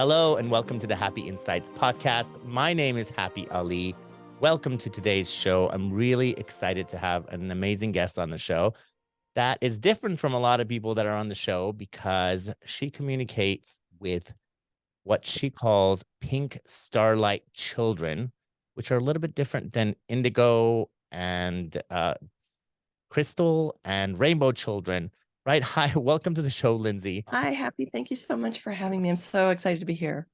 Hello and welcome to the Happy Insights podcast. My name is Happy Ali. Welcome to today's show. I'm really excited to have an amazing guest on the show that is different from a lot of people that are on the show because she communicates with what she calls Pink StarLight children, which are a little bit different than Indigo and Crystal and Rainbow children. Right. Hi. Welcome to the show, Lynsi. Hi, Happy. Thank you so much for having me. I'm so excited to be here.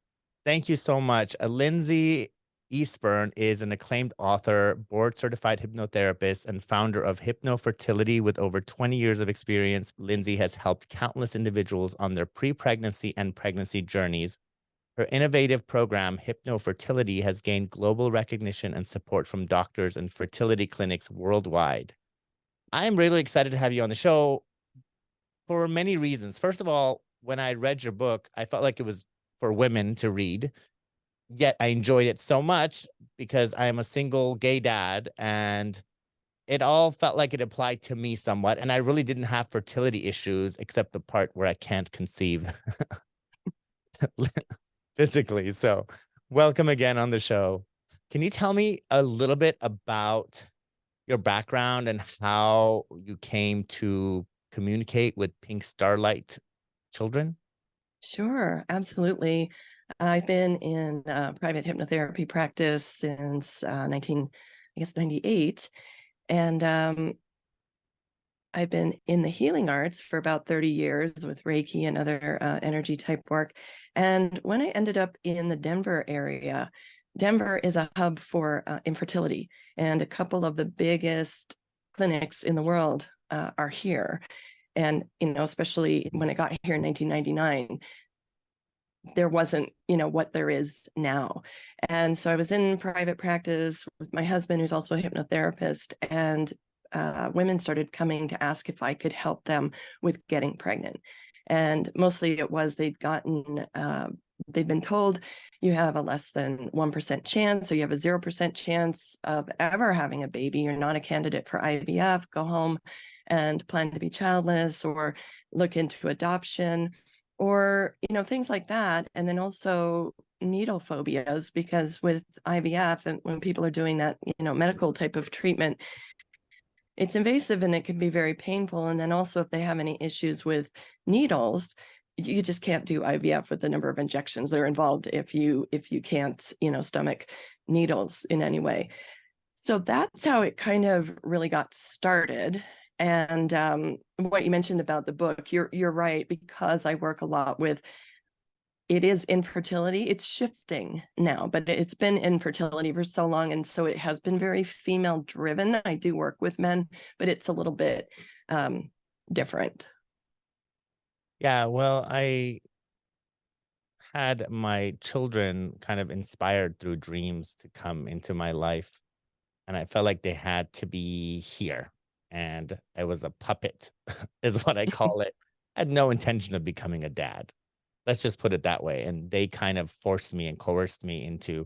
Thank you so much. Lynsi Eastburn is an acclaimed author, board-certified hypnotherapist, and founder of HypnoFertility. With over 20 years of experience, Lynsi has helped countless individuals on their pre-pregnancy and pregnancy journeys. Her innovative program, HypnoFertility, has gained global recognition and support from doctors and fertility clinics worldwide. I'm really excited to have you on the show for many reasons. First of all, when I read your book, I felt like it was for women to read, yet I enjoyed it so much because I am a single gay dad, and it all felt like it applied to me somewhat. And I really didn't have fertility issues except the part where I can't conceive physically. So welcome again on the show. Can you tell me a little bit about your background and how you came to communicate with Pink StarLight children? Sure, absolutely. I've been in private hypnotherapy practice since 98. And I've been in the healing arts for about 30 years with Reiki and other energy type work. And when I ended up in the Denver area, Denver is a hub for infertility, and a couple of the biggest clinics in the world are here. And, especially when I got here in 1999, there wasn't, what there is now. And so I was in private practice with my husband, who's also a hypnotherapist, and women started coming to ask if I could help them with getting pregnant. And mostly it was they'd been told you have a less than 1% chance, or you have a 0% chance of ever having a baby. You're not a candidate for IVF. Go home and plan to be childless, or look into adoption, or, things like that. And then also needle phobias, because with IVF, and when people are doing that, medical type of treatment, it's invasive and it can be very painful. And then also if they have any issues with needles, you just can't do IVF with the number of injections that are involved if you can't, stomach needles in any way. So that's how it kind of really got started. And what you mentioned about the book, you're right, because I work a lot with, it is infertility. It's shifting now, but it's been infertility for so long. And so it has been very female driven. I do work with men, but it's a little bit different. Yeah, well, I had my children kind of inspired through dreams to come into my life, and I felt like they had to be here. And I was a puppet, is what I call it. I had no intention of becoming a dad. Let's just put it that way. And they kind of forced me and coerced me into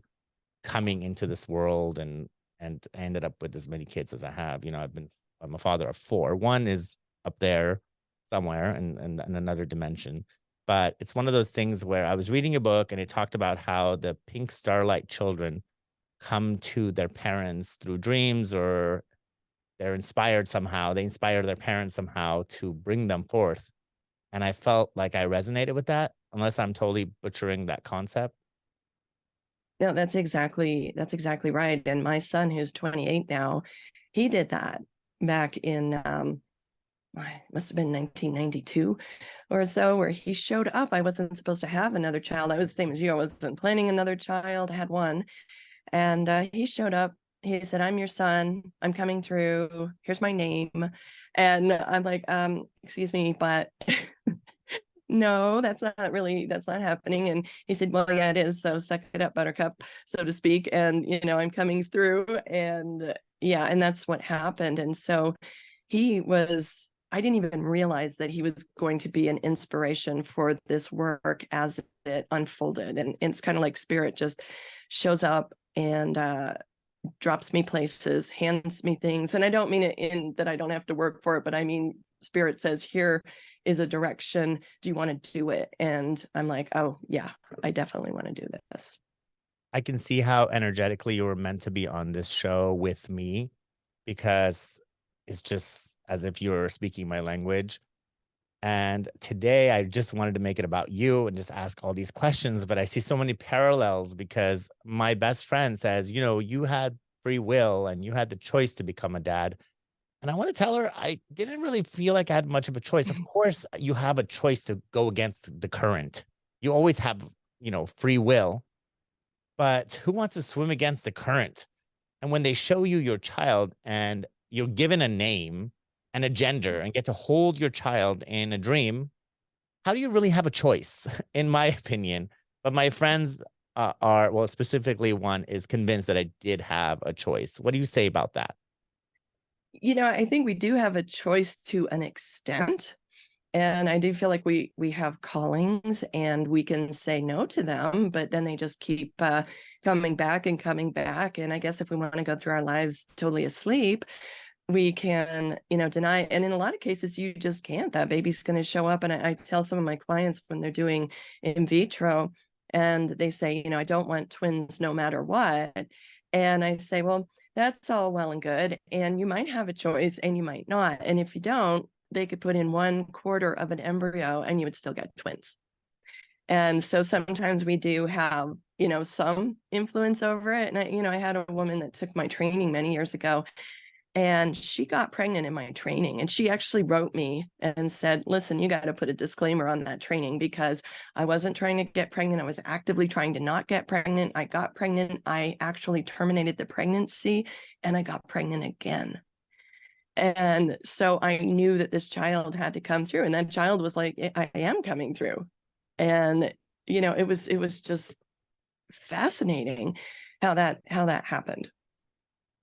coming into this world, and I ended up with as many kids as I have. I'm a father of 4. One is up there somewhere in another dimension. But it's one of those things where I was reading a book and it talked about how the Pink StarLight children come to their parents through dreams, or they're inspired somehow. They inspire their parents somehow to bring them forth. And I felt like I resonated with that, unless I'm totally butchering that concept. No, that's exactly right. And my son, who's 28 now, he did that back in must have been 1992 or so, where he showed up. I wasn't supposed to have another child. I was the same as you. I wasn't planning another child. I had one. And he showed up. He said, "I'm your son. I'm coming through. Here's my name." And I'm like, excuse me, but no, that's not happening. And he said, "Well, yeah, it is. So suck it up, buttercup," so to speak. And, I'm coming through. And yeah, and that's what happened. And so I didn't even realize that he was going to be an inspiration for this work as it unfolded. And it's kind of like spirit just shows up and drops me places, hands me things. And I don't mean it in that I don't have to work for it, but I mean, spirit says, here is a direction. Do you want to do it? And I'm like, oh yeah, I definitely want to do this. I can see how energetically you were meant to be on this show with me, because it's just as if you were speaking my language. And today I just wanted to make it about you and just ask all these questions. But I see so many parallels because my best friend says, you had free will and you had the choice to become a dad. And I want to tell her I didn't really feel like I had much of a choice. Of course, you have a choice to go against the current. You always have, free will, but who wants to swim against the current? And when they show you your child and you're given a name and a gender and get to hold your child in a dream, how do you really have a choice, in my opinion? But my friends well, specifically one is convinced that I did have a choice. What do you say about that? I think we do have a choice to an extent. And I do feel like we have callings and we can say no to them, but then they just keep coming back and coming back. And I guess if we want to go through our lives totally asleep, we can, deny. And in a lot of cases, you just can't. That baby's going to show up. And I tell some of my clients when they're doing in vitro and they say, I don't want twins no matter what. And I say, well, that's all well and good. And you might have a choice and you might not. And if you don't, they could put in 1/4 of an embryo and you would still get twins. And so sometimes we do have, some influence over it. And I had a woman that took my training many years ago and she got pregnant in my training. And she actually wrote me and said, listen, you got to put a disclaimer on that training because I wasn't trying to get pregnant. I was actively trying to not get pregnant. I got pregnant. I actually terminated the pregnancy and I got pregnant again. And so I knew that this child had to come through, and that child was like, I am coming through. And, it was just fascinating how that happened.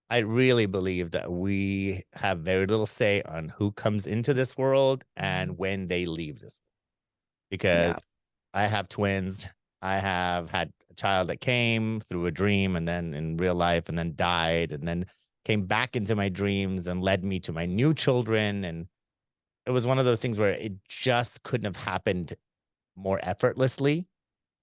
I really believe that we have very little say on who comes into this world and when they leave this, Yeah. because I have twins. I have had a child that came through a dream and then in real life and then died and then came back into my dreams and led me to my new children. And it was one of those things where it just couldn't have happened more effortlessly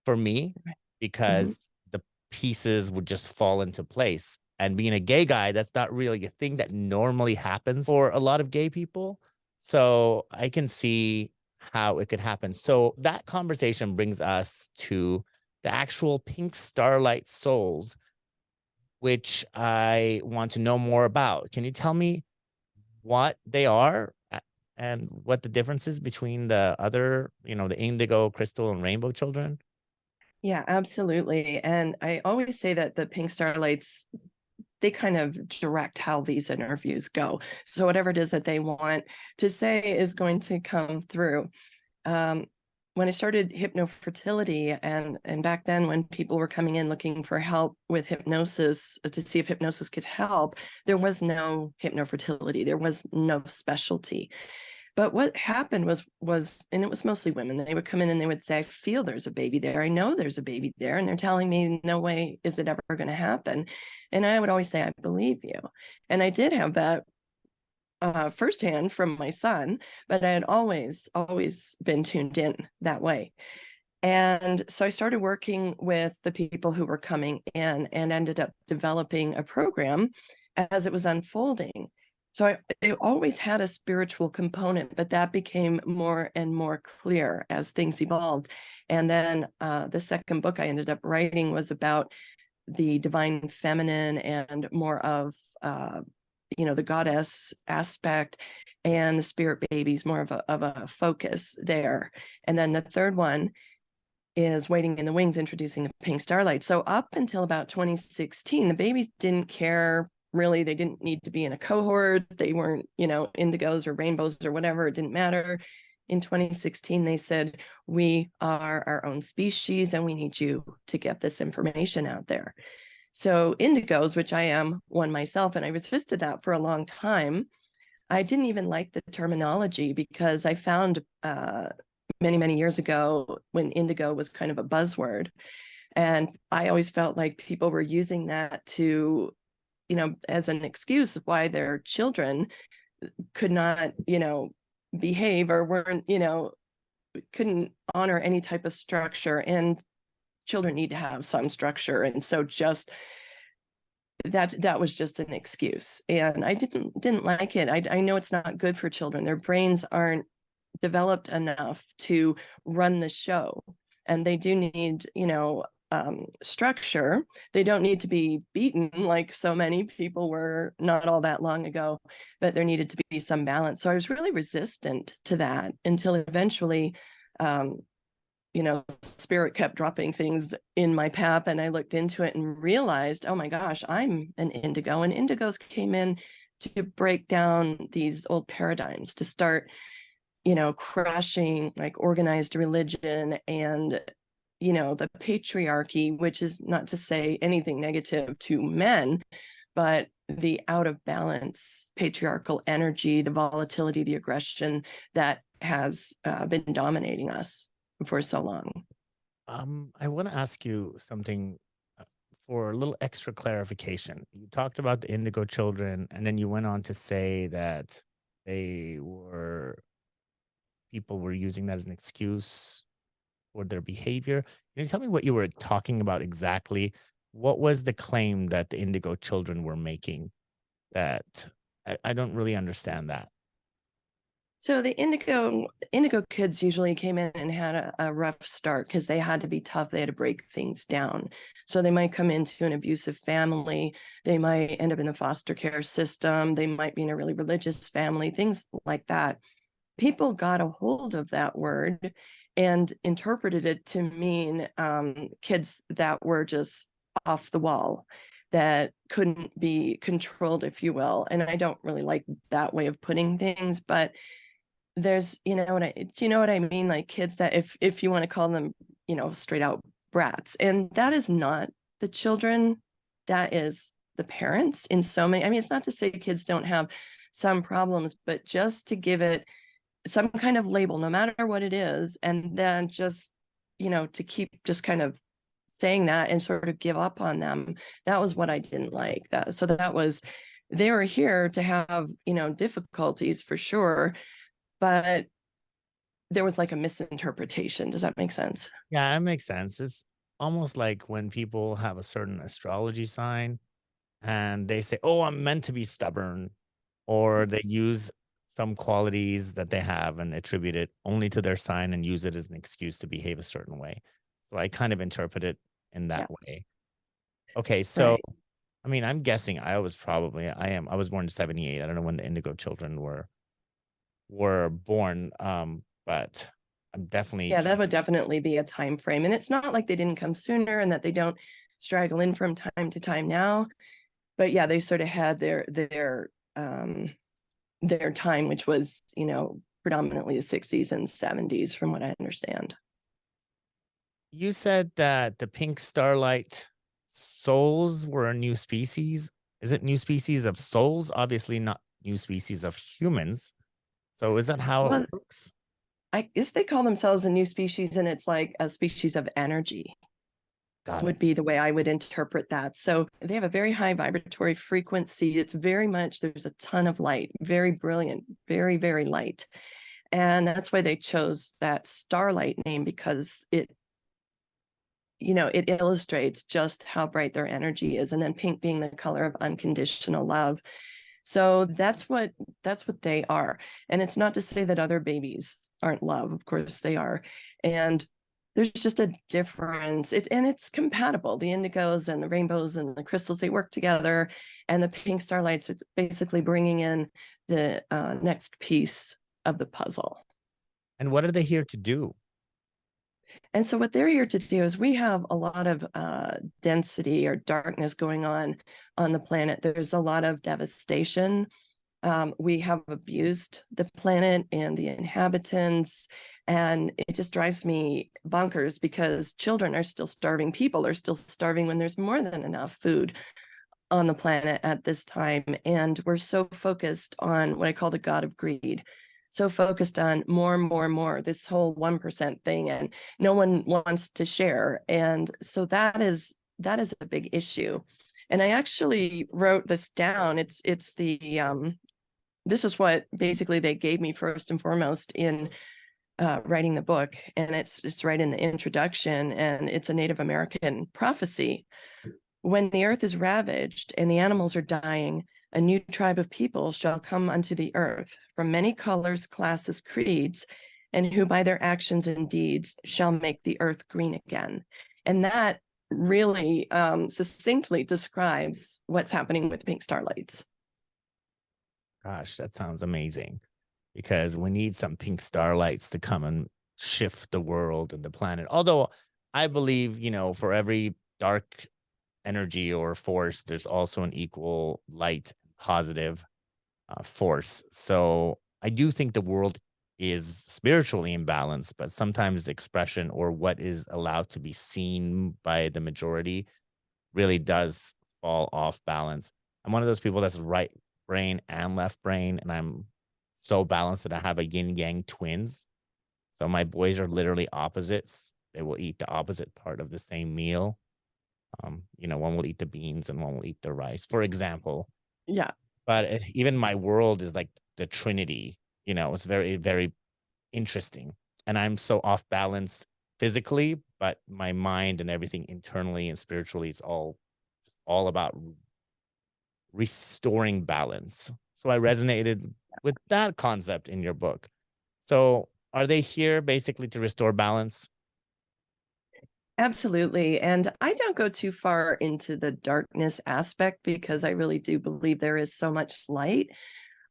for me, Mhm. because the pieces would just fall into place. And being a gay guy, that's not really a thing that normally happens for a lot of gay people. So I can see how it could happen. So that conversation brings us to the actual Pink StarLight souls, which I want to know more about. Can you tell me what they are and what the difference is between the other, the indigo, crystal, and rainbow children? Yeah, absolutely. And I always say that the Pink Starlights, they kind of direct how these interviews go. So whatever it is that they want to say is going to come through. Um, when I started HypnoFertility, and back then when people were coming in looking for help with hypnosis to see if hypnosis could help, there was no HypnoFertility. There was no specialty. But what happened was, and it was mostly women, they would come in and they would say, I feel there's a baby there. I know there's a baby there. And they're telling me, no way is it ever going to happen. And I would always say, I believe you. And I did have that firsthand from my son, but I had always been tuned in that way. And so I started working with the people who were coming in and ended up developing a program as it was unfolding. So I always had a spiritual component, but that became more and more clear as things evolved. And then the second book I ended up writing was about the divine feminine and more of the goddess aspect, and the spirit babies, more of a focus there. And then the third one is Waiting in the Wings, introducing the Pink StarLight. So up until about 2016, the babies didn't care really. They didn't need to be in a cohort. They weren't, indigos or rainbows or whatever. It didn't matter. In 2016, they said, we are our own species and we need you to get this information out there. So indigos, which I am one myself, and I resisted that for a long time. I didn't even like the terminology because I found many, many years ago when indigo was kind of a buzzword. And I always felt like people were using that to, as an excuse of why their children could not, behave or weren't, couldn't honor any type of structure, and children need to have some structure. And so just that was just an excuse, and I didn't like it. I know it's not good for children. Their brains aren't developed enough to run the show, and they do need, structure. They don't need to be beaten like so many people were not all that long ago, but there needed to be some balance. So I was really resistant to that until eventually, um, spirit kept dropping things in my path, and I looked into it and realized, oh my gosh, I'm an indigo, and indigos came in to break down these old paradigms, to start, crashing like organized religion and, the patriarchy, which is not to say anything negative to men, but the out of balance patriarchal energy, the volatility, the aggression that has been dominating us for so long. I want to ask you something for a little extra clarification. You talked about the indigo children, and then you went on to say that they were people were using that as an excuse for their behavior. Can you tell me what you were talking about exactly? What was the claim that the indigo children were making? That I don't really understand that. So the indigo kids usually came in and had a rough start because they had to be tough. They had to break things down. So they might come into an abusive family. They might end up in the foster care system. They might be in a really religious family, things like that. People got a hold of that word and interpreted it to mean kids that were just off the wall, that couldn't be controlled, if you will. And I don't really like that way of putting things, but there's, you know what I mean? Like kids that, if you want to call them, straight out brats, and that is not the children, that is the parents in so many. I mean, it's not to say kids don't have some problems, but just to give it some kind of label, no matter what it is, and then just, to keep just kind of saying that and sort of give up on them. That was what I didn't like. That so that was, they were here to have, difficulties for sure, but there was like a misinterpretation. Does that make sense? Yeah, it makes sense. It's almost like when people have a certain astrology sign and they say, "Oh, I'm meant to be stubborn," or they use some qualities that they have and attribute it only to their sign and use it as an excuse to behave a certain way. So I kind of interpret it in that Yeah. way. Okay, so Right. I mean, I'm guessing I was born in 78. I don't know when the Indigo children were born, but I'm definitely Yeah, that would definitely be a time frame. And it's not like they didn't come sooner and that they don't straggle in from time to time now. But yeah, they sort of had their time, which was, predominantly the 60s and 70s, from what I understand. You said that the Pink StarLight souls were a new species. Is it new species of souls? Obviously not new species of humans. So is that how it Well, works? I guess they call themselves a new species, and it's like a species of energy, Got it. would be the way I would interpret that. So they have a very high vibratory frequency. It's very much, there's a ton of light, very brilliant, very, very light. And that's why they chose that starlight name, because it illustrates just how bright their energy is. And then pink being the color of unconditional love. So that's what they are. And it's not to say that other babies aren't love. Of course they are. And there's just a difference. And it's compatible. The indigos and the rainbows and the crystals, they work together. And the pink starlights, it's basically bringing in the next piece of the puzzle. And what are they here to do? And so what they're here to do is, we have a lot of density or darkness going on the planet. There's a lot of devastation. We have abused the planet and the inhabitants, and it just drives me bonkers because children are still starving. People are still starving when there's more than enough food on the planet at this time. And we're so focused on what I call the God of greed, so focused on more, more, more, this whole 1% thing, and no one wants to share. And so that is a big issue. And I actually wrote this down. It's this is what basically they gave me first and foremost in writing the book, and it's right in the introduction, and it's a Native American prophecy. When the earth is ravaged and the animals are dying, a new tribe of people shall come unto the earth from many colors, classes, creeds, and who by their actions and deeds shall make the earth green again. And that really succinctly describes what's happening with Pink StarLights. Gosh, that sounds amazing because we need some pink starlights to come and shift the world and the planet. Although I believe, for every dark energy or force, there's also an equal light, positive force. So I do think the world is spiritually imbalanced, but sometimes the expression or what is allowed to be seen by the majority really does fall off balance. I'm one of those people that's right brain and left brain, and I'm so balanced that I have a yin yang twins. So my boys are literally opposites. They will eat the opposite part of the same meal. One will eat the beans and one will eat the rice, for example. Yeah, But even my world is like the Trinity. It's very, very interesting. And I'm so off balance physically, but my mind and everything internally and spiritually, it's all about restoring balance. So I resonated with that concept in your book. So are they here basically to restore balance? absolutely. And I don't go too far into the darkness aspect because I really do believe there is so much light.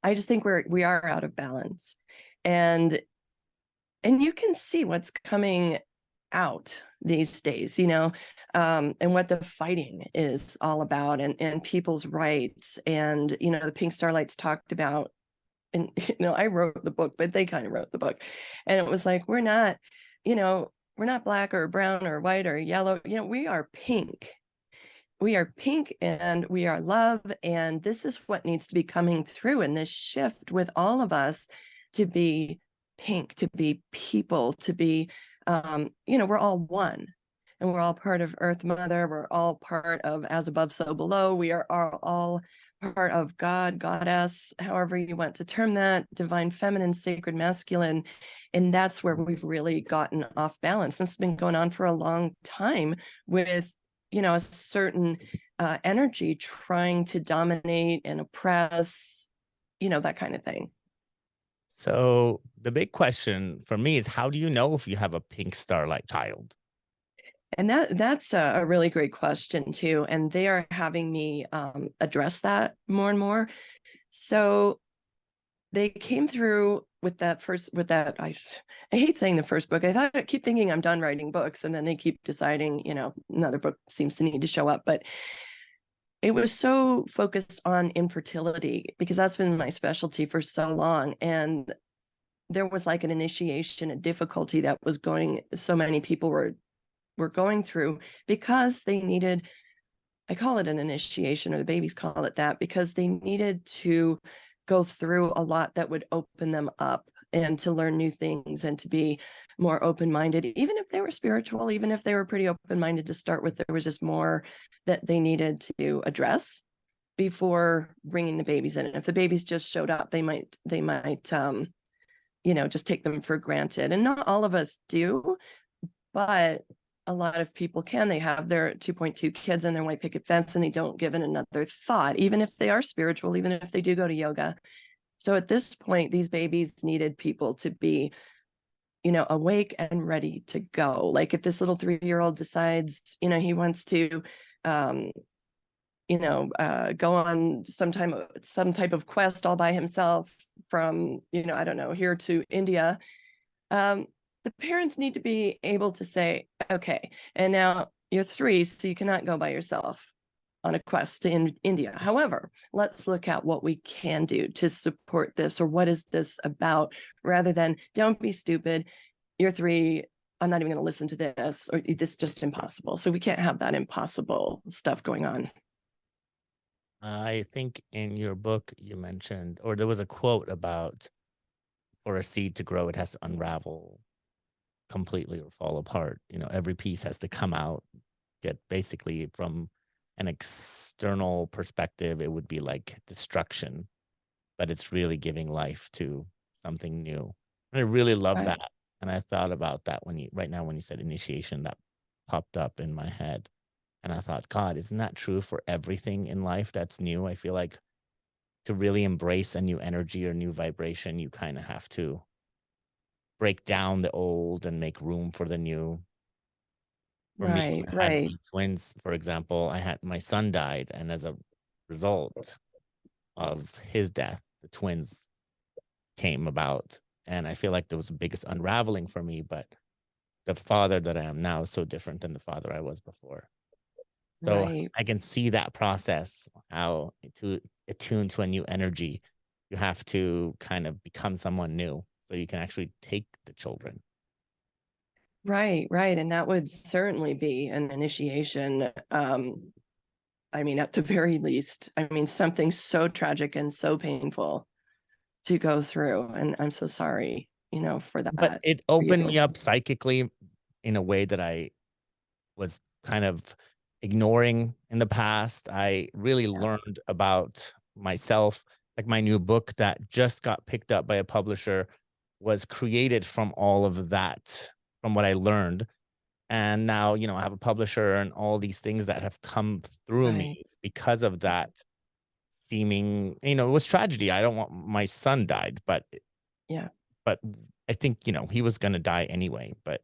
I just think we are out of balance. And you can see what's coming out these days, and what the fighting is all about, and people's rights. And the Pink StarLights talked about, and I wrote the book, but they kind of wrote the book, and it was like, we're not black or brown or white or yellow. We are pink. We are pink, and we are love, and this is what needs to be coming through in this shift with all of us, to be pink, to be people, to be we're all one, and we're all part of Earth Mother. We're all part of as above so below. We are all part of God, goddess, however you want to term that, divine feminine, sacred masculine. And that's where we've really gotten off balance. This has been going on for a long time, with a certain energy trying to dominate and oppress, that kind of thing. So the big question for me is, how do you know if you have a pink starlight child? And that's a really great question too. And they are having me address that more and more. So they came through with that. I hate saying the first book. I keep thinking I'm done writing books, and then they keep deciding, another book seems to need to show up. But it was so focused on infertility because that's been my specialty for so long. And there was like an initiation, a difficulty that was so many people were going through, because they needed, I call it an initiation, or the babies call it that, because they needed to go through a lot that would open them up, and to learn new things, and to be more open-minded. Even if they were spiritual, even if they were pretty open-minded to start with, there was just more that they needed to address before bringing the babies in. And if the babies just showed up, they might just take them for granted. And not all of us do, but a lot of people can. They have their 2.2 kids and their white picket fence, and they don't give it another thought, even if they are spiritual, even if they do go to yoga. So at this point, these babies needed people to be, awake and ready to go. Like if this little 3-year-old decides, he wants to, go on some type of quest all by himself from, I don't know, here to India, the parents need to be able to say, okay, and now you're 3, so you cannot go by yourself on a quest to India. However, let's look at what we can do to support this, or what is this about, rather than, don't be stupid, you're 3, I'm not even going to listen to this, or this is just impossible. So we can't have that impossible stuff going on. I think in your book you mentioned, or there was a quote about, for a seed to grow, it has to unravel completely or fall apart. Every piece has to come out, get basically from an external perspective, it would be like destruction. but it's really giving life to something new. And I really love Right. that. And I thought about that when you right now when you said initiation, that popped up in my head. And I thought, God, isn't that true for everything in life that's new? I feel like to really embrace a new energy or new vibration, you kind of have to break down the old and make room for the new. For me, Right. when I had Right. my twins, for example, I had my son died, and as a result of his death, the twins came about. And I feel like there was the biggest unraveling for me, but the father that I am now is so different than the father I was before. So Right. I can see that process, how to attune to a new energy, you have to kind of become someone new so you can actually take the children. Right. Right. And that would certainly be an initiation. I mean, at the very least, I mean, something so tragic and so painful to go through. And I'm so sorry, for But that it for opened you. me up psychically in a way that I was kind of ignoring in the past. I really Yeah. learned about myself. Like my new book that just got picked up by a publisher was created from all of that, from what I learned. And now, I have a publisher and all these things that have come through me Right. is because of that seeming, it was tragedy. I don't want my son died, Yeah. but I think, he was going to die anyway, but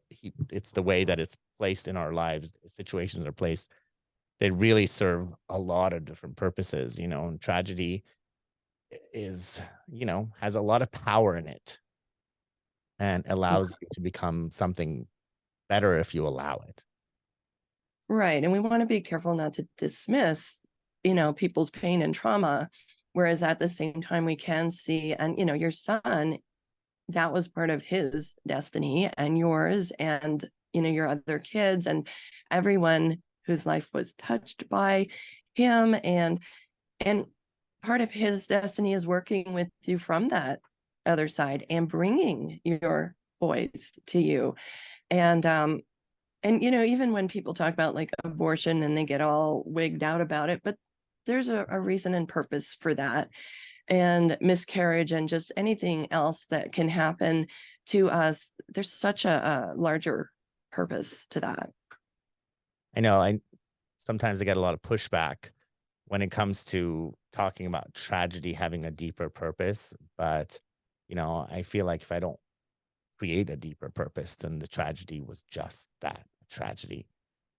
it's the way that it's placed in our lives, situations that are placed. They really serve a lot of different purposes, and tragedy is, has a lot of power in it and Yeah. allows you to become something better if you allow it. Right. And we want to be careful not to dismiss, people's pain and trauma. Whereas at the same time, we can see, and, your son, that was part of his destiny and yours, and, your other kids and everyone whose life was touched by him. And part of his destiny is working with you from that other side and bringing your boys to you. And even when people talk about like abortion and they get all wigged out about it, but there's a reason and purpose for that. And miscarriage and just anything else that can happen to us, there's such a larger purpose to that. I know I sometimes I get a lot of pushback when it comes to talking about tragedy having a deeper purpose, but I feel like if I don't create a deeper purpose, then the tragedy was just that, a tragedy.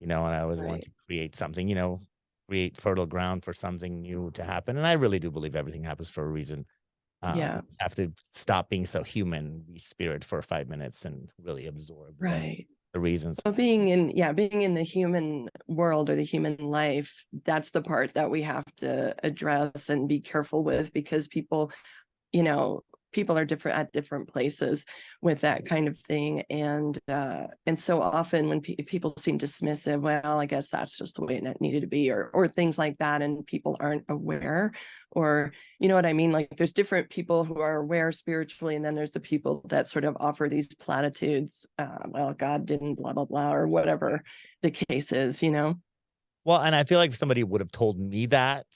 And I always want Right. to create something, create fertile ground for something new to happen. And I really do believe everything happens for a reason. Yeah. Have to stop being so human, be spirit for 5 minutes and really absorb Right. the reasons. Well, being in the human world or the human life, that's the part that we have to address and be careful with, because you know people are different at different places with that kind of thing. And so often when people seem dismissive, well, I guess that's just the way it needed to be, or things like that, and people aren't aware, or you know what I mean, like there's different people who are aware spiritually, and then there's the people that sort of offer these platitudes, well, God didn't blah blah blah, or whatever the case is. Well, and I feel like if somebody would have told me that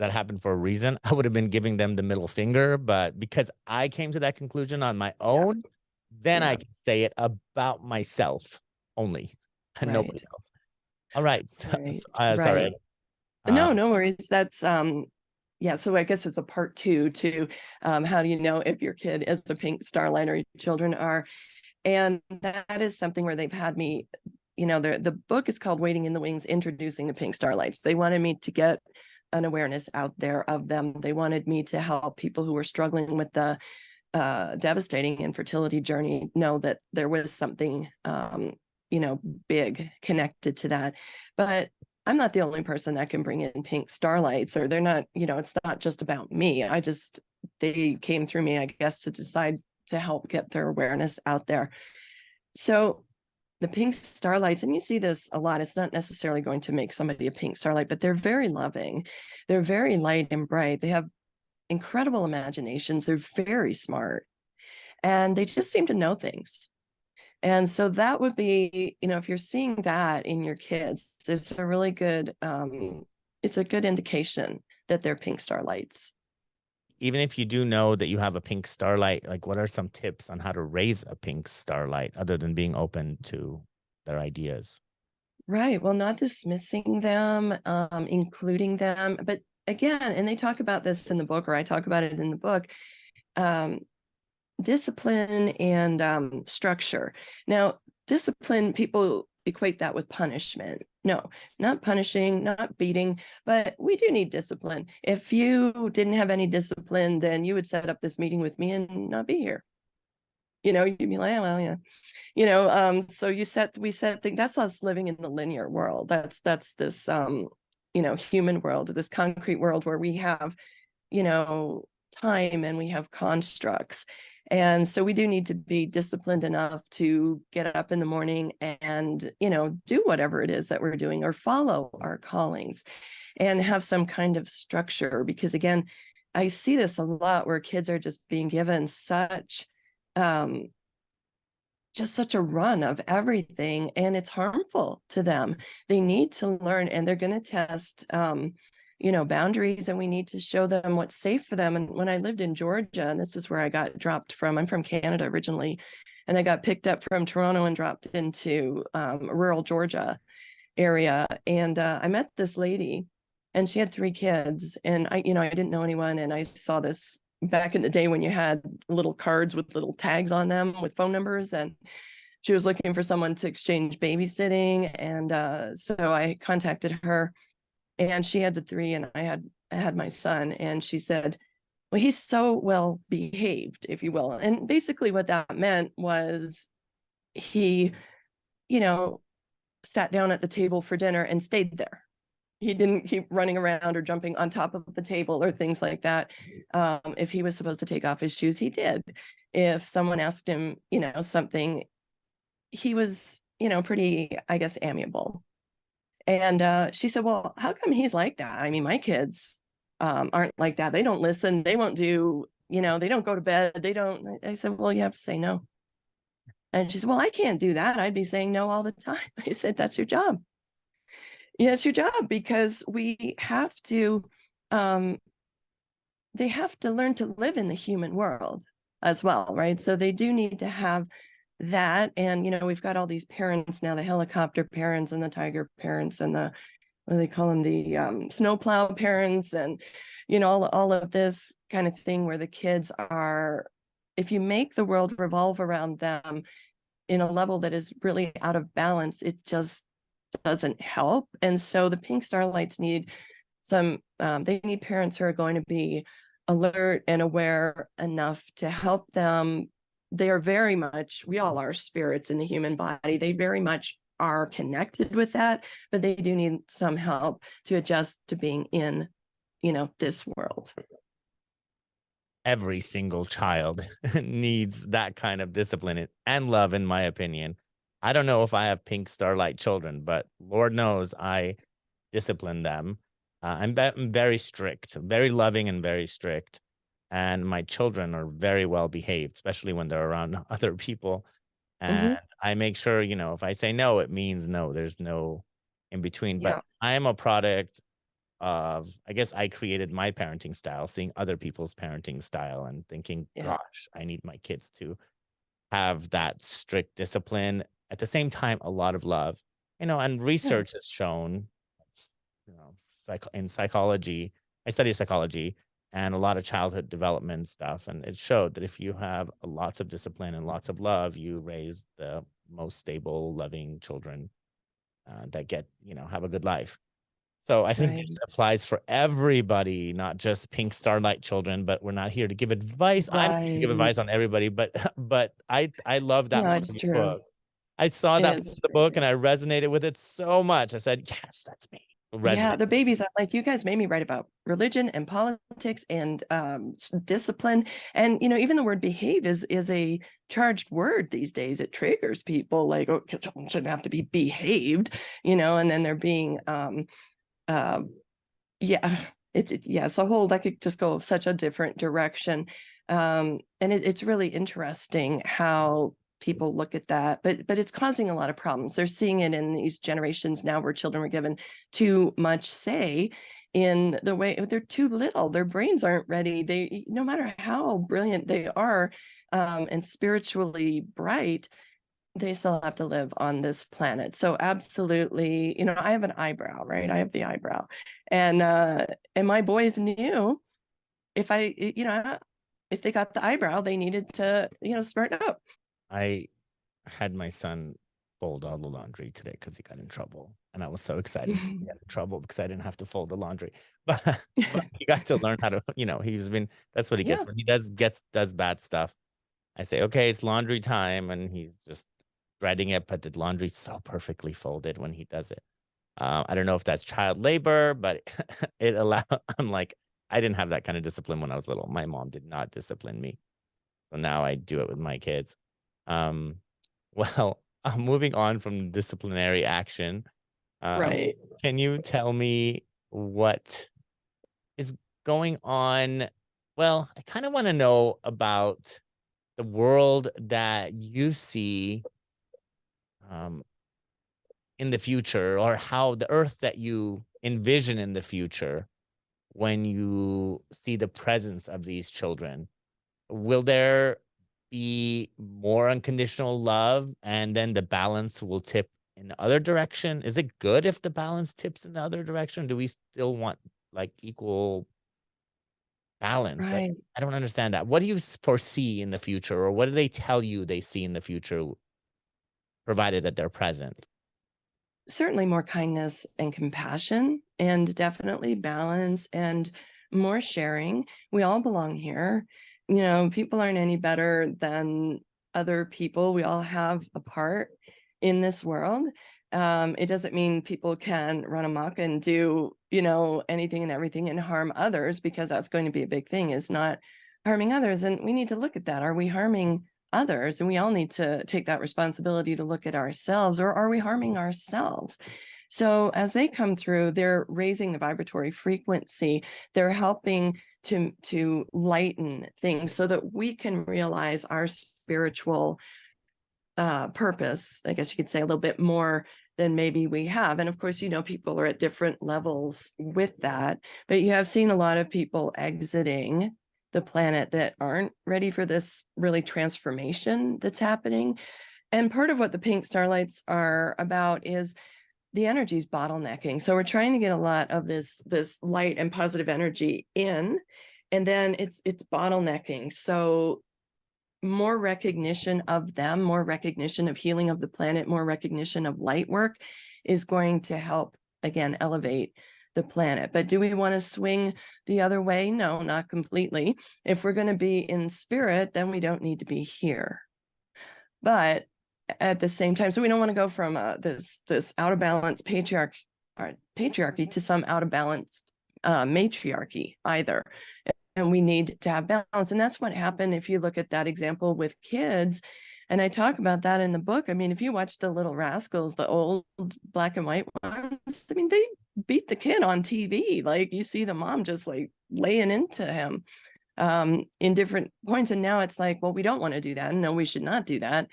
happened for a reason, I would have been giving them the middle finger. But because I came to that conclusion on my Yeah. own, then I Yeah. can say it about myself only and nobody Right. else. All right. Right. Sorry. Right. Uh, No worries. That's yeah, so I guess it's a part two to how do you know if your kid is a pink starlight or your children are. And that is something where they've had me, the book is called Waiting in the Wings, Introducing the Pink Starlights. They wanted me to get an awareness out there of them. They wanted me to help people who were struggling with the devastating infertility journey know that there was something big connected to that. But I'm not the only person that can bring in pink starlights, or they're not, it's not just about me. They came through me, I guess, to decide to help get their awareness out there. So the pink starlights, and you see this a lot, it's not necessarily going to make somebody a pink starlight, but they're very loving. They're very light and bright. They have incredible imaginations. They're very smart, and they just seem to know things. And so that would be, if you're seeing that in your kids, it's a good indication that they're pink starlights. even if you do know that you have a pink starlight, like what are some tips on how to raise a pink starlight other than being open to their ideas? Right. Well, not dismissing them, including them. But again, and they talk about this in the book, or I talk about it in the book, um, discipline and structure. Now, discipline, people equate that with punishment. No, not punishing, not beating, but we do need discipline. If you didn't have any discipline, then you would set up this meeting with me and not be here. You'd be like, oh, well, yeah. So we set things. That's us living in the linear world. That's this human world, this concrete world where we have time and we have constructs. And so we do need to be disciplined enough to get up in the morning and do whatever it is that we're doing, or follow our callings and have some kind of structure. Because again, I see this a lot where kids are just being given um such a run of everything, and it's harmful to them. They need to learn, and they're going to test boundaries, and we need to show them what's safe for them. And when I lived in Georgia, and this is where I got dropped from, I'm from Canada originally, and I got picked up from Toronto and dropped into rural Georgia area. And I met this lady, and she had 3 kids, and I didn't know anyone. And I saw this back in the day when you had little cards with little tags on them with phone numbers, and she was looking for someone to exchange babysitting. And so I contacted her, and she had the 3, and I had my son. And she said, well, he's so well behaved, if you will. And basically what that meant was he sat down at the table for dinner and stayed there. He didn't keep running around or jumping on top of the table or things like that. If he was supposed to take off his shoes, he did. If someone asked him something, he was pretty, I guess, amiable. And she said, well, how come he's like that? I mean, my kids aren't like that. They don't listen. They won't do, they don't go to bed. They don't. I said, well, you have to say no. And she said, well, I can't do that. I'd be saying no all the time. I said, that's your job. Yeah, it's your job, because we have to, they have to learn to live in the human world as well, right? So they do need to have that. And, we've got all these parents now, the helicopter parents and the tiger parents and the, what do they call them? The snowplow parents, and, all of this kind of thing where the kids are, if you make the world revolve around them in a level that is really out of balance, it just doesn't help. And so the Pink StarLights need they need parents who are going to be alert and aware enough to help them. They are very much, we all are spirits in the human body. They very much are connected with that, but they do need some help to adjust to being in, this world. Every single child needs that kind of discipline and love, in my opinion. I don't know if I have pink starlight children, but Lord knows I discipline them. I'm very strict, very loving and very strict. And my children are very well behaved, especially when they're around other people. Mm-hmm. And I make sure, if I say no, it means no. There's no in between. But Yeah. I am a product of, I guess I created my parenting style, seeing other people's parenting style and thinking, Yeah. gosh, I need my kids to have that strict discipline. At the same time, a lot of love, and Yeah. research has shown, you know, in psychology, I study psychology and a lot of childhood development stuff. And it showed that if you have lots of discipline and lots of love, you raise the most stable, loving children that have a good life. So I think Right. this applies for everybody, not just Pink Starlight children, but we're not here to give advice. I'm here to give Right. advice on everybody, but but I love that No, part it's of your true. book. I saw It that part is of the book and true. I resonated with it so much. I said, yes, that's me. Yeah, Resonate. the babies, I'm like, you guys made me write about religion and politics and discipline. And, even the word behave is a charged word these days. It triggers people like, oh, children shouldn't have to be behaved, and then they're being, uh, yeah, yeah, it's a whole, that could just go such a different direction. And it's really interesting how people look at that, but it's causing a lot of problems. They're seeing it in these generations now where children were given too much say, in the way they're too little. Their brains aren't ready. They, no matter how brilliant they are, and spiritually bright, they still have to live on this planet. So absolutely, I have an eyebrow, right? I have the eyebrow. And my boys knew if if they got the eyebrow, they needed to, smarten up. I had my son fold all the laundry today because he got in trouble. And I was so excited that he got in trouble because I didn't have to fold the laundry. But he got to learn how to, that's what he Yeah, gets. When he does bad stuff, I say, okay, it's laundry time. And he's just dreading it, but the laundry's so perfectly folded when he does it. I don't know if that's child labor, but it allowed, I'm like, I didn't have that kind of discipline when I was little. My mom did not discipline me. So now I do it with my kids. Um, well, moving on from disciplinary action, right. can you tell me what is going on? Well, I kind of want to know about the world that you see um, in the future, or how the earth that you envision in the future when you see the presence of these children. Will there be more unconditional love and then the balance will tip in the other direction? Is it good if the balance tips in the other direction? Do we still want like equal balance? Like, Right. I don't understand that. What do you foresee in the future, or what do they tell you they see in the future, provided that they're present? Certainly more kindness and compassion, and definitely balance and more sharing. We all belong here. People aren't any better than other people. We all have a part in this world. It doesn't mean people can run amok and do, anything and everything and harm others, because that's going to be a big thing, is not harming others. And we need to look at that. Are we harming others? And we all need to take that responsibility to look at ourselves, or are we harming ourselves? So as they come through, they're raising the vibratory frequency. They're helping to lighten things so that we can realize our spiritual purpose, I guess you could say, a little bit more than maybe we have. And of course, people are at different levels with that, but you have seen a lot of people exiting the planet that aren't ready for this really transformation that's happening. And part of what the Pink StarLights are about is the energy's bottlenecking. So we're trying to get a lot of this light and positive energy in, and then it's bottlenecking. So more recognition of them, more recognition of healing of the planet, more recognition of light work is going to help, again, elevate the planet. But do we want to swing the other way? No, not completely. If we're going to be in spirit, then we don't need to be here. But at the same time, so we don't want to go from this out of balance patriarchy to some out of balance matriarchy either. And we need to have balance. And that's what happened if you look at that example with kids. And I talk about that in the book. I mean, if you watch the Little Rascals, the old black and white ones, I mean, they beat the kid on TV. Like, you see the mom just like laying into him in different points. And now it's like, well, we don't want to do that. And no, we should not do that.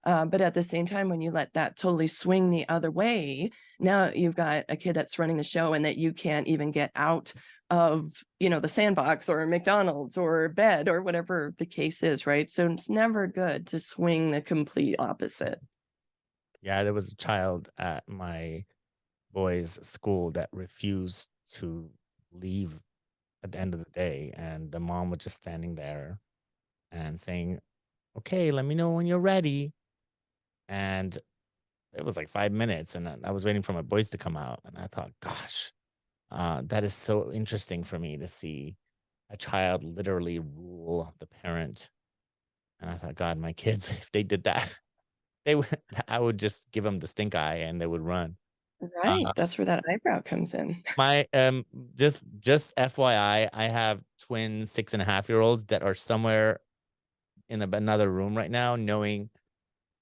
But at the same time, when you let that totally swing the other way, now you've got a kid that's running the show and that you can't even get out of, the sandbox or McDonald's or bed or whatever the case is, right? So it's never good to swing the complete opposite. Yeah, there was a child at my boys' school that refused to leave at the end of the day. And the mom was just standing there and saying, okay, let me know when you're ready. And it was like 5 minutes, and I was waiting for my boys to come out. And I thought, gosh, that is so interesting for me to see a child literally rule the parent. And I thought, God, my kids, if they did that, they would, I would just give them the stink eye and they would run. Right. That's where that eyebrow comes in. My just FYI, I have twin 6.5-year-olds that are somewhere in another room right now, knowing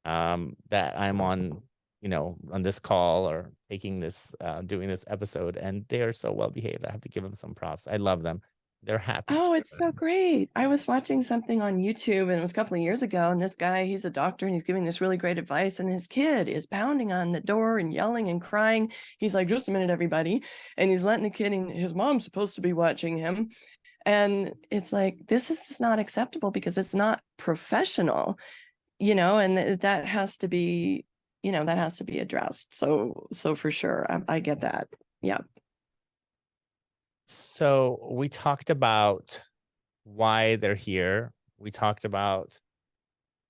that I'm on, on this call or taking this doing this episode, and they are so well behaved. I have to give them some props. I love them. They're happy Oh, it's so children. great. I was watching something on YouTube, and it was a couple of years ago, and this guy, he's a doctor and he's giving this really great advice, and his kid is pounding on the door and yelling and crying. He's like, just a minute, everybody. And he's letting the kid in. His mom's supposed to be watching him. And it's like, this is just not acceptable because it's not professional, and that has to be, that has to be addressed. So for sure, I get that. Yeah. So we talked about why they're here. We talked about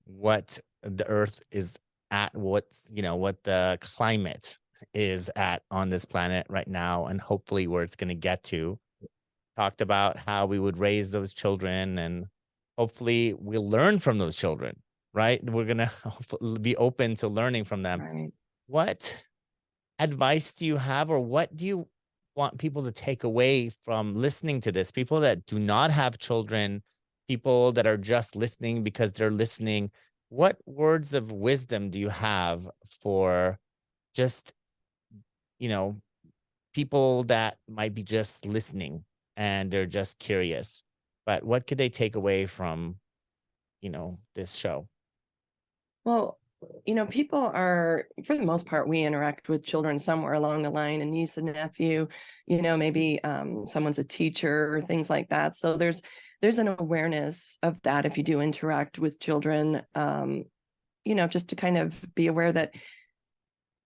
what the earth is at, what the climate is at on this planet right now, and hopefully where it's going to get to. Talked about how we would raise those children, and hopefully we'll learn from those children, right? We're going to be open to learning from them. Right. What advice do you have, or what do you want people to take away from listening to this? People that do not have children, people that are just listening because they're listening. What words of wisdom do you have for just, you know, people that might be just listening and they're just curious? But what could they take away from, this show? Well, people are, for the most part, we interact with children somewhere along the line, a niece, a nephew, maybe someone's a teacher or things like that. So there's an awareness of that if you do interact with children, just to kind of be aware that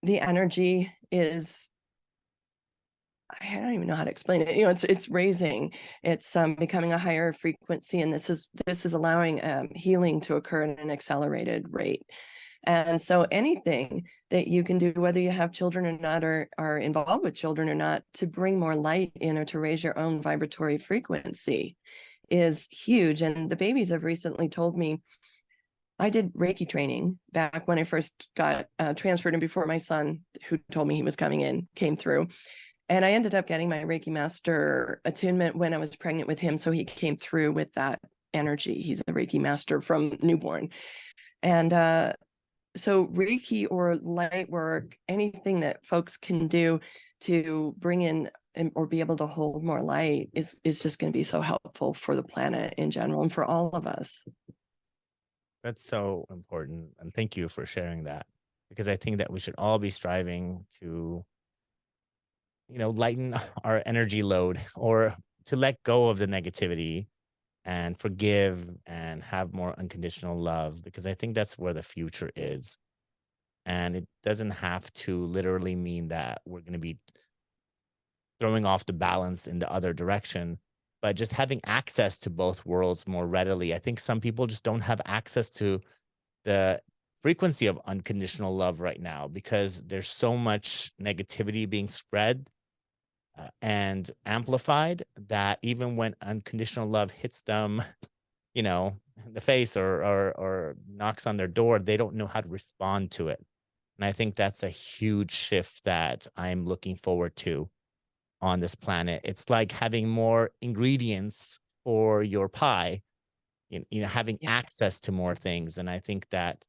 the energy is, I don't even know how to explain it. It's raising, it's becoming a higher frequency, and this is allowing healing to occur at an accelerated rate. And so anything that you can do, whether you have children or not, or are involved with children or not, to bring more light in or to raise your own vibratory frequency is huge. And the babies have recently told me, I did Reiki training back when I first got transferred, and before my son, who told me he was coming in, came through. And I ended up getting my Reiki master attunement when I was pregnant with him. So he came through with that energy. He's a Reiki master from newborn. And so Reiki or light work, anything that folks can do to bring in or be able to hold more light is just going to be so helpful for the planet in general and for all of us. That's so important. And thank you for sharing that, because I think that we should all be striving to, lighten our energy load, or to let go of the negativity and forgive and have more unconditional love, because I think that's where the future is. And it doesn't have to literally mean that we're going to be throwing off the balance in the other direction, but just having access to both worlds more readily. I think some people just don't have access to the frequency of unconditional love right now, because there's so much negativity being spread and amplified, that even when unconditional love hits them, in the face, or knocks on their door, they don't know how to respond to it. And I think that's a huge shift that I'm looking forward to on this planet. It's like having more ingredients for your pie, having Yeah. access to more things. And I think that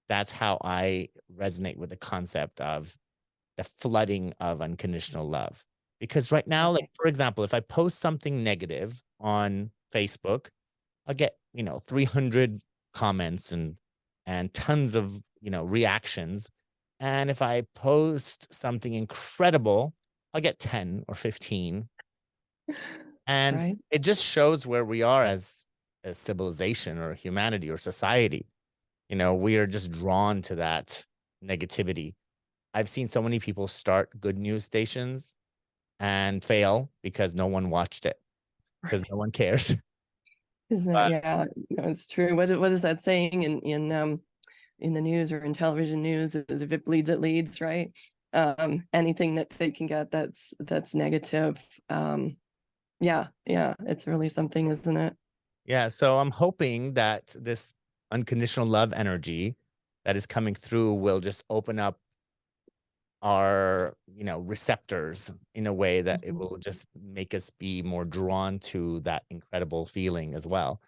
that's how I resonate with the concept of the flooding of unconditional love. Because right now, like, Right. for example, if I post something negative on Facebook, I'll get, 300 comments and tons of, reactions. And if I post something incredible, I'll get 10 or 15. And Right. it just shows where we are as a civilization or humanity or society. We are just drawn to that negativity. I've seen so many people start good news stations and fail because no one watched it, because no one cares. Isn't it? But Yeah, no, it's true. What is that saying in the news or in television news? Is if it bleeds, it leads, right? Anything that they can get that's negative. Yeah, it's really something, isn't it? yeah, so I'm hoping that this unconditional love energy that is coming through will just open up our, receptors in a way that it Mhm. will just make us be more drawn to that incredible feeling as well.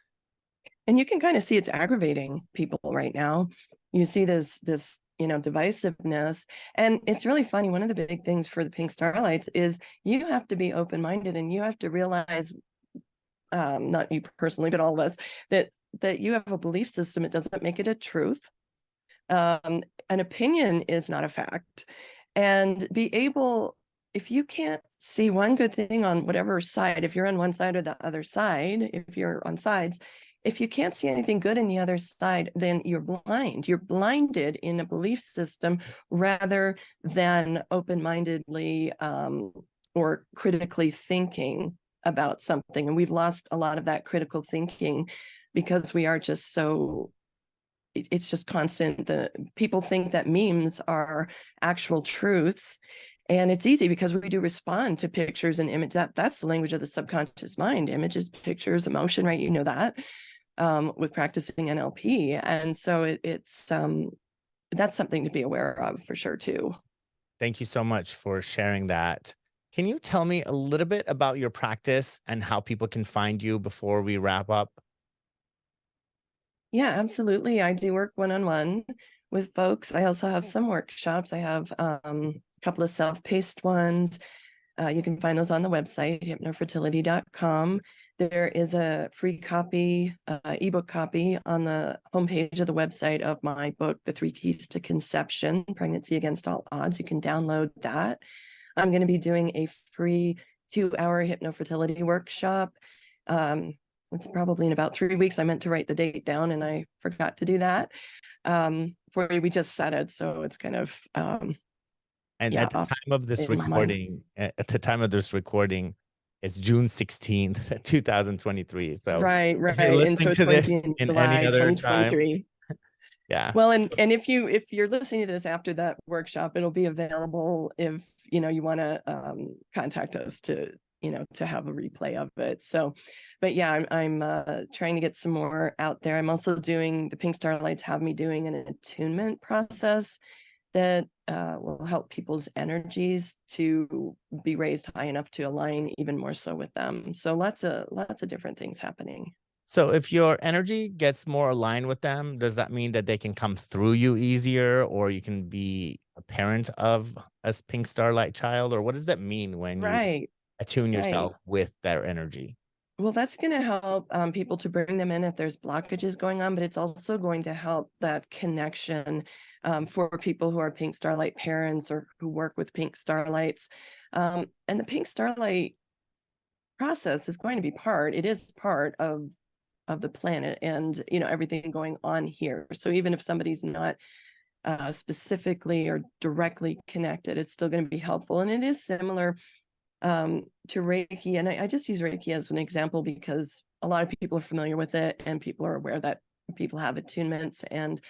And you can kind of see it's aggravating people right now. You see this divisiveness, and it's really funny. One of the big things for the Pink StarLights is you have to be open-minded, and you have to realize not you personally, but all of us, that you have a belief system. It doesn't make it a truth. An opinion is not a fact. And be able, if you can't see one good thing on whatever side, if you're on one side or the other side, if you're on sides, if you can't see anything good in the other side, then you're blind. You're blinded in a belief system rather than open-mindedly or critically thinking about something. And we've lost a lot of that critical thinking because we are just so, it's just constant. The people think that memes are actual truths, and it's easy because we do respond to pictures and image. That's the language of the subconscious mind: images, pictures, emotion, right? You know that with practicing NLP. And so it's that's something to be aware of for sure too. Thank you so much for sharing that. Can you tell me a little bit about your practice and how people can find you before we wrap up? Yeah, absolutely. I do work one-on-one with folks. I also have some workshops. I have a couple of self-paced ones. You can find those on the website, HypnoFertility.com. There is a free copy, ebook copy on the homepage of the website of my book, The 3 Keys to Conception, Pregnancy Against All Odds. You can download that. I'm going to be doing a free 2-hour hypnofertility workshop. It's probably in about 3 weeks. I meant to write the date down and I forgot to do that. We just set it, so it's kind of And yeah, at the off time of this in my mind. recording, at the time of this recording, it's June 16th, 2023. So Right, if you're right. And listening so it's to going to be this in in any July other time, 2023. yeah. Well, and if you're listening to this after that workshop, it'll be available if you want to contact us to to have a replay of it. So, but yeah, I'm trying to get some more out there. I'm also doing, the Pink StarLights have me doing an attunement process that will help people's energies to be raised high enough to align even more so with them. So lots of different things happening. So if your energy gets more aligned with them, does that mean that they can come through you easier, or you can be a parent of a pink starlight child? Or what does that mean when you Right, attune right. yourself with their energy? Well, that's going to help people to bring them in if there's blockages going on, but it's also going to help that connection for people who are Pink Starlight parents or who work with Pink Starlights. And the Pink Starlight process is going to be it is part of the planet and everything going on here. So even if somebody's not specifically or directly connected, it's still going to be helpful. And it is similar to Reiki. And I just use Reiki as an example because a lot of people are familiar with it and people are aware that people have attunements. And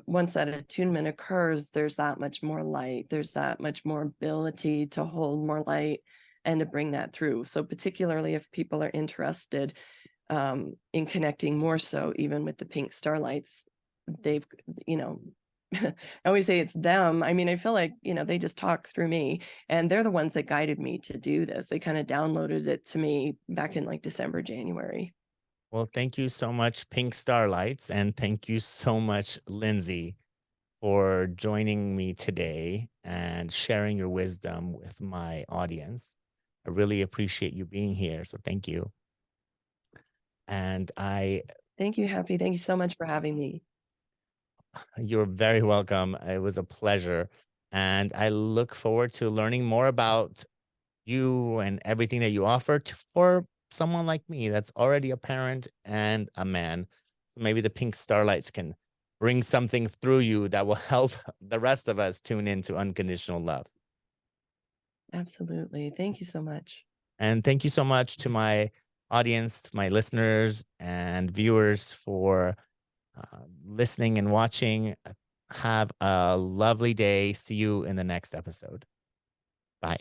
once that attunement occurs, there's that much more light. There's that much more ability to hold more light and to bring that through. So particularly if people are interested in connecting more so even with the Pink Starlights, they've, I always say it's them. I mean, I feel like, they just talk through me and they're the ones that guided me to do this. They kind of downloaded it to me back in like December, January. Well, thank you so much, Pink Starlights, and thank you so much, Lindsay, for joining me today and sharing your wisdom with my audience. I really appreciate you being here. So thank you. And Thank you, Happy. Thank you so much for having me. you're very welcome. It was a pleasure. And I look forward to learning more about you and everything that you offer for someone like me that's already a parent and a man. So maybe the Pink Starlights can bring something through you that will help the rest of us tune into unconditional love. Absolutely. Thank you so much. And thank you so much to my audience, my listeners and viewers for listening and watching. Have a lovely day. See you in the next episode. Bye.